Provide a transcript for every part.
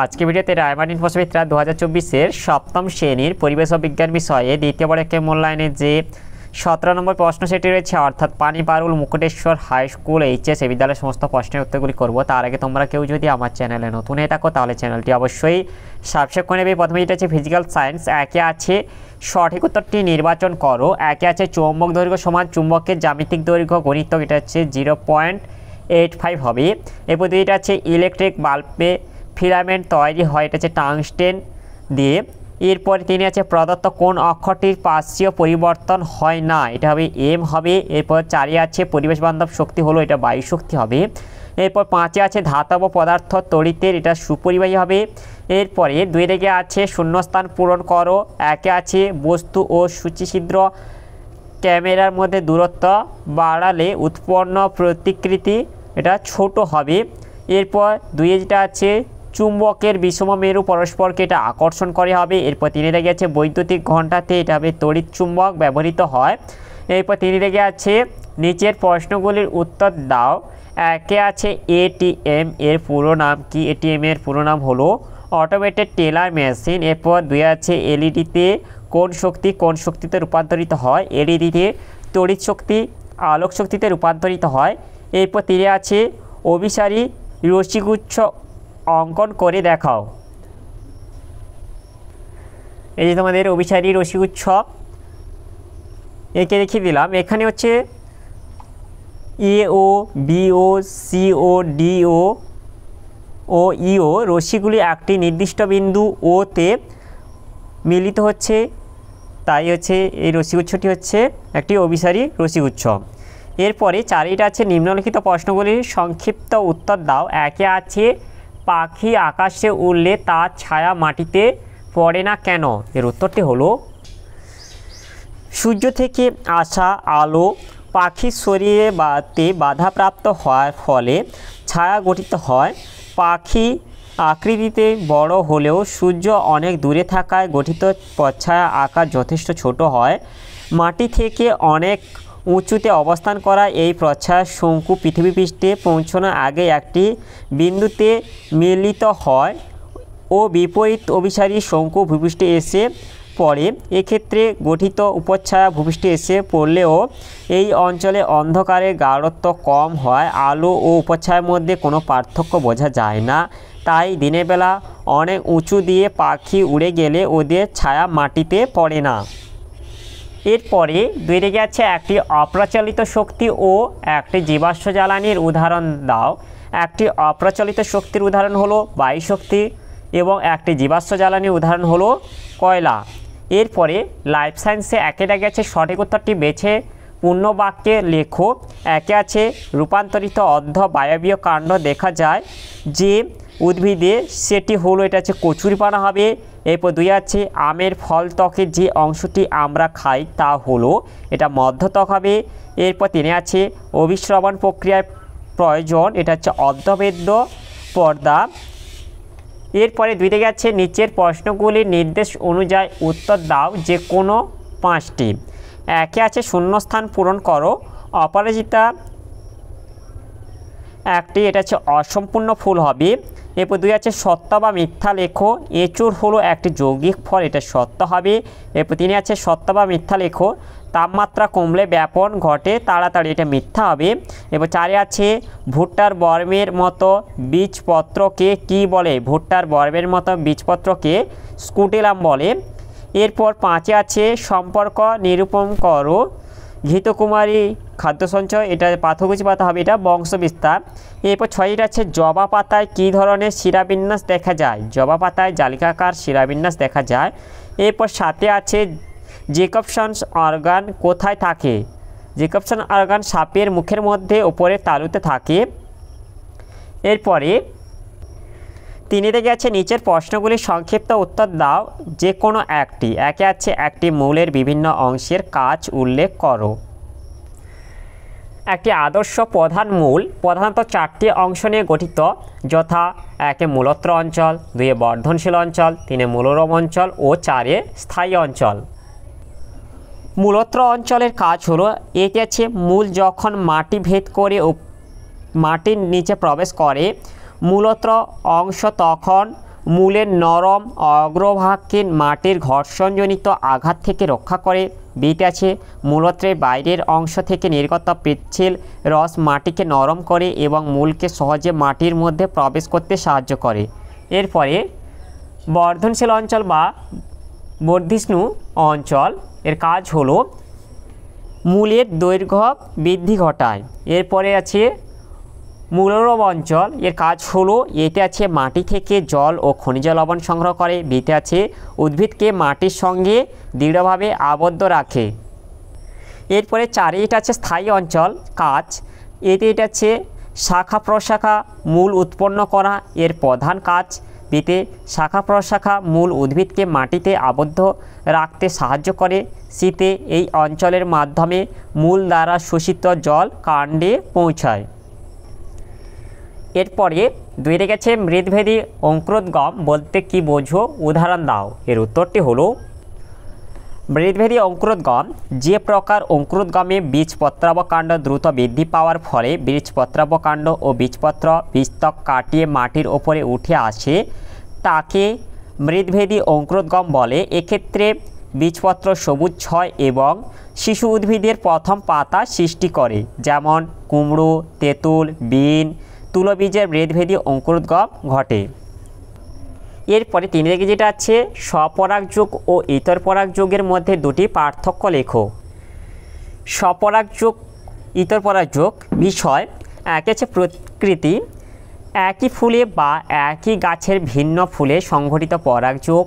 আজকে ভিডিওতে রায়মান ইনফোসমিত্রা 2024-এর সপ্তম শ্রেণীর পরিবেশ ও বিজ্ঞান বিষয়ে দ্বিতীয় পরীক্ষা মূল্যায়নে যে 17 নম্বর প্রশ্ন সেটি রয়েছে, অর্থাৎ Paniparul Mukuteshwar high school HS এই বিদ্যালয়ের সমস্ত প্রশ্নের উত্তরগুলি করব। তার আগে তোমরা কেউ যদি আমার চ্যানেলে নতুন হয়ে থাকো তাহলে চ্যানেলটি অবশ্যই সাবস্ক্রাইব করে নেবে। প্রথমে যেটা আছে ফিজিক্যাল সায়েন্স, একে আছে সঠিক উত্তরটি নির্বাচন করো। একে আছে চৌম্বক দৈর্ঘ্য সমান চুম্বকের জ্যামিতিক দৈর্ঘ্য গণিত, এটা হচ্ছে 0.85 হবে। এরপর দুইটা আছে ইলেকট্রিক বাল্বে ফিলামেন্ট তৈরি হয়, এটা হচ্ছে টাংস্টেন দিয়ে। এরপর তিনি আছে প্রদত্ত কোন অক্ষরটির পার্শ্বীয় পরিবর্তন হয় না, এটা হবে এম হবে। এরপর 4 আছে পরিবেশ বান্ধব শক্তি হলো, এটা বায়ু শক্তি হবে। এরপর 5 আছে ধাতব পদার্থ তড়িতের, এটা সুপরিবাহী হবে। এরপরে 2 থেকে আছে শূন্যস্থান পূরণ করো। একে আছে বস্তু ও সূচিছিদ্র ক্যামেরার মধ্যে দূরত্ব বাড়ালে উৎপন্ন প্রতিকৃতি এটা ছোট হবে। এরপর 2 যেটা আছে চুম্বকের বিষম মেরু পরস্পরকে এটা আকর্ষণ করে হবে। এরপর 3 থেকে আছে বৈদ্যুতিক ঘণ্টাতে এটা হবে তড়িৎ চুম্বক ব্যবহৃত হয়। এরপর 3 থেকে আছে নিচের প্রশ্নগুলির উত্তর দাও। একে আছে এটিএম এর পুরো নাম কি? এটিএম এর পুরো নাম হলো অটোমেটেড টেলার মেশিন। এরপর 2 আছে এলইডিতে কোন শক্তিতে রূপান্তরিত হয়? এলইডিতে তড়িৎ শক্তি আলোক শক্তিতে রূপান্তরিত হয়। এরপর 3 আছে অভিসারী রশ্মিগুচ্ছ অঙ্কন করে দেখাও। এই যে তোমাদের অভিসারী রশ্মিগুচ্ছ একে দেখিয়ে দিলাম। এখানে হচ্ছে এও বিও সিও ডিও ও ইও রশ্মিগুলি একটি নির্দিষ্ট বিন্দু ওতে মিলিত হচ্ছে, তাই হচ্ছে এই রশ্মিগুচ্ছটি হচ্ছে একটি অভিসারী রশ্মিগুচ্ছ। এরপরে 4 আছে নিম্নলিখিত প্রশ্নগুলির সংক্ষিপ্ত উত্তর দাও। একে আছে পাখি আকাশে উড়লে তার ছায়া মাটিতে পড়ে না কেন? এর উত্তরটি হলো সূর্য থেকে আসা আলো পাখির শরীরে বাধাপ্রাপ্ত হওয়ার ফলে ছায়া গঠিত হয়। পাখি আকৃতিতে বড় হলেও সূর্য অনেক দূরে থাকায় গঠিত প্রচ্ছায়া আকার যথেষ্ট ছোট হয়। মাটি থেকে অনেক উঁচুতে অবস্থান করা এই প্রচ্ছায়া শঙ্কু পৃথিবীপৃষ্ঠে পৌঁছানোর আগে একটি বিন্দুতে মিলিত হয় ও বিপরীত অভিসারী শঙ্কু ভূপৃষ্ঠে এসে পড়ে। এক্ষেত্রে গঠিত উপচ্ছায়া ভূপৃষ্ঠে এসে পড়লেও এই অঞ্চলে অন্ধকারের গাঢ়ত্ব কম হয়, আলো ও উপচ্ছায়ার মধ্যে কোনো পার্থক্য বোঝা যায় না। তাই দিনের বেলা অনেক উঁচু দিয়ে পাখি উড়ে গেলে ওদের ছায়া মাটিতে পড়ে না। এরপরে 2 থেকে আছে একটি অপ্রচলিত শক্তি ও একটি জীবাশ্ম জ্বালানির উদাহরণ দাও। একটি অপ্রচলিত শক্তির উদাহরণ হলো বায়ু শক্তি এবং একটি জীবাশ্ম জ্বালানির উদাহরণ হলো কয়লা। এরপরে লাইফ সায়েন্সে 1 থেকে আছে সঠিক উত্তরটি বেছে পূর্ণ বাক্যে লেখো। একে আছে রূপান্তরিত অর্ধ বায়বীয় কাণ্ড দেখা যায় যে উদ্ভিদে, সেটি হলো এটা হচ্ছে কচুরিপানা হবে। এরপর 2 আছে আমের ফল ত্বকের যে অংশটি আমরা খাই তা হলো এটা মধ্যত্বক হবে। এরপর 3 আছে অভিস্রবণ প্রক্রিয়ার প্রয়োজন, এটা হচ্ছে অর্ধবেদ্য পর্দা। এরপরে 2 থেকে আছে নিচের প্রশ্নগুলির নির্দেশ অনুযায়ী উত্তর দাও যে কোনো 5টি। একে আছে শূন্যস্থান পূরণ করো। অপরাজিতা একটি, এটা হচ্ছে অসম্পূর্ণ ফুল হবে। এরপর 2 আছে সত্য বা মিথ্যা লেখো। এঁচুড় হলো একটি যৌগিক ফল, এটা সত্য হবে। এরপর 3 আছে সত্য বা মিথ্যা লেখো। তাপমাত্রা কমলে ব্যাপন ঘটে তাড়াতাড়ি, এটা মিথ্যা হবে। এরপর 4 আছে ভুট্টার বর্মের মতো বীজপত্রকে কি বলে? ভুট্টার বর্মের মতো বীজপত্রকে স্কুটেলাম বলে। এরপর 5 আছে সম্পর্ক নিরূপণ করো। ঘৃতকুমারী খাদ্য সঞ্চয়, এটা পাথরকুচি পাতা হবে, এটা বংশবিস্তার। এরপর 6 আছে জবা পাতায় কী ধরনের শিরাবিন্যাস দেখা যায়? জবা পাতায় জালিকাকার শিরাবিন্যাস দেখা যায়। এরপর 7 আছে জেকবসন্স অর্গান কোথায় থাকে? জেকবসন অর্গান সাপের মুখের মধ্যে ওপরের তালুতে থাকে। এরপরে 3 থেকে আছে নিচের প্রশ্নগুলির সংক্ষিপ্ত উত্তর দাও যে কোনো একটি। একে আছে একটি মূলের বিভিন্ন অংশের কাজ উল্লেখ করো। একটি আদর্শ প্রধান মূল প্রধানত 4টি অংশ নিয়ে গঠিত, যথা 1 মূলত্র অঞ্চল, 2 বর্ধনশীল অঞ্চল, 3 মূলরম অঞ্চল ও 4 স্থায়ী অঞ্চল। মূলত্র অঞ্চলের কাজ হলো, এটি আছে মূল যখন মাটি ভেদ করে মাটির নিচে প্রবেশ করে মূলত্র অংশ তখন মূলের নরম অগ্রভাগকে মাটির ঘর্ষণজনিত আঘাত থেকে রক্ষা করে। বিতে আছে মূলত্রের বাইরের অংশ থেকে নির্গত পিচ্ছিল রস মাটিকে নরম করে এবং মূলকে সহজে মাটির মধ্যে প্রবেশ করতে সাহায্য করে। এরপরে বর্ধনশীল অঞ্চল বা বর্ধিষ্ণু অঞ্চল এর কাজ হলো মূলের দৈর্ঘ্য বৃদ্ধি ঘটায়। এরপরে আছে মূলরব অঞ্চল এর কাজ হলো এতে আছে মাটি থেকে জল ও খনিজ লবণ সংগ্রহ করে। বিতে আছে উদ্ভিদকে মাটির সঙ্গে দৃঢ়ভাবে আবদ্ধ রাখে। এরপরে 4 এটা আছে স্থায়ী অঞ্চল কাজ, এতে এটা আছে শাখা প্রশাখা মূল উৎপন্ন করা এর প্রধান কাজ। বিতে শাখা প্রশাখা মূল উদ্ভিদকে মাটিতে আবদ্ধ রাখতে সাহায্য করে। সিতে এই অঞ্চলের মাধ্যমে মূল দ্বারা শোষিত জল কাণ্ডে পৌঁছায়। এরপরে 2 গেছে মৃদভেদী অঙ্কুরোদ্গম বলতে কি বোঝো, উদাহরণ দাও। এর উত্তরটি হলো মৃদভেদী অঙ্কুরোদ্গম যে প্রকার অঙ্কুরোদ্গমে বীজপত্রাবকাণ্ড দ্রুত বৃদ্ধি পাওয়ার ফলে বীজপত্রাবকাণ্ড ও বীজপত্র বীজতক কাটিয়ে মাটির ওপরে উঠে আসে তাকে মৃদভেদী অঙ্কুরোদ্গম বলে। এক্ষেত্রে বীজপত্র সবুজ হয় এবং শিশু উদ্ভিদের প্রথম পাতা সৃষ্টি করে, যেমন কুমড়ো, তেঁতুল, বিন, তুলোবীজের মৃদভেদী অঙ্কুরোদ্গম ঘটে। এরপরে 3 দিকে যেটা আছে স্বপরাগযোগ ও ইতর পরাগযোগের মধ্যে দুটি পার্থক্য লেখো। স্বপরাগযোগ ইতর পরাগযোগ বিষয় এক আছে প্রকৃতি, একই ফুলে বা একই গাছের ভিন্ন ফুলে সংঘটিত পরাগযোগ,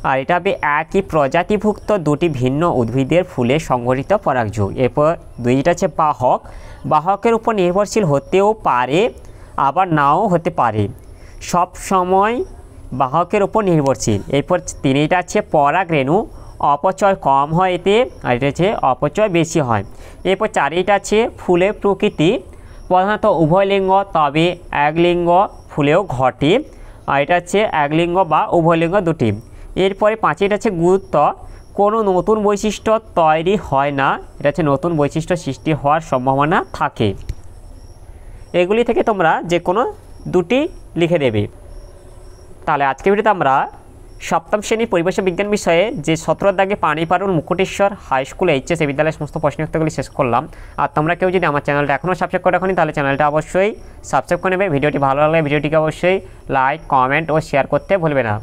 আর এটা হবে একই প্রজাতিভুক্ত দুটি ভিন্ন উদ্ভিদের ফুলে সংঘটিত পরাগযোগ। এরপর 2টা আছে বাহক, বাহকের উপর নির্ভরশীল হতেও পারে আবার নাও হতে পারে, সব সময় বাহকের উপর নির্ভরশীল। এরপর 3টা আছে পরাগরেণু, অপচয় কম হয় এতে, আর এটা হচ্ছে অপচয় বেশি হয়। এরপর 4টা আছে ফুলের প্রকৃতি, প্রধানত উভয় লিঙ্গ তবে একলিঙ্গ ফুলেও ঘটে, আর এটা হচ্ছে একলিঙ্গ বা উভয় লিঙ্গ দুটি। এরপরে 5টা আছে গুরুত্ব, কোনো নতুন বৈশিষ্ট্য তৈরি হয় না, এটা হচ্ছে নতুন বৈশিষ্ট্য সৃষ্টি হওয়ার সম্ভাবনা থাকে। এগুলি থেকে তোমরা যে কোনো দুটি লিখে দেবে। তাহলে আজকের ভিডিওতে আমরা সপ্তম শ্রেণীর পরিবেশ বিজ্ঞান বিষয়ে যে 17 দাগে Paniparul Mukuteshwar high school HS বিদ্যালয়ের সমস্ত প্রশ্ন উত্তরগুলি শেষ করলাম। আর তোমরা কেউ যদি আমার চ্যানেলটা এখনও সাবস্ক্রাইব করে রাখোনি তাহলে চ্যানেলটা অবশ্যই সাবস্ক্রাইব করে নেবে। ভিডিওটি ভালো লাগলে ভিডিওটিকে অবশ্যই লাইক, কমেন্ট ও শেয়ার করতে ভুলবে না।